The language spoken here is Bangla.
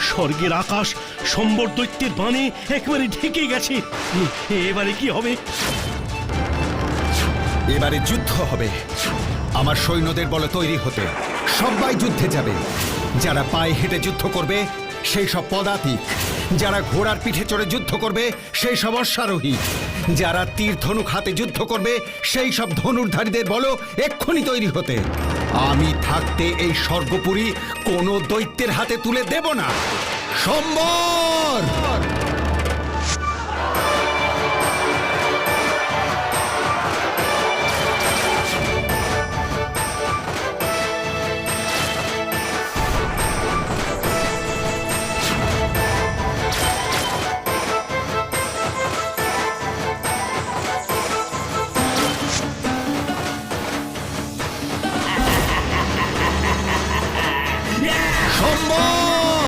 স্বর্গের আকাশ সম্বর দৈত্যের বাণে একেবারে ঢেকে গেছে। এবারে কি হবে? এবারে যুদ্ধ হবে। আমার সৈন্যদের বলে তৈরি হতে। সবাই যুদ্ধে যাবে। যারা পায়ে হেঁটে যুদ্ধ করবে সেই সব পদাতিক, যারা ঘোড়ার পিঠে চড়ে যুদ্ধ করবে সেই সব অশ্বারোহী, যারা তীর ধনুক হাতে যুদ্ধ করবে সেই সব ধনুর্ধারীদের বলো এক্ষুনি তৈরি হতে। আমি থাকতে এই স্বর্গপুরী কোনো দৈত্যের হাতে তুলে দেব না। সম্বর!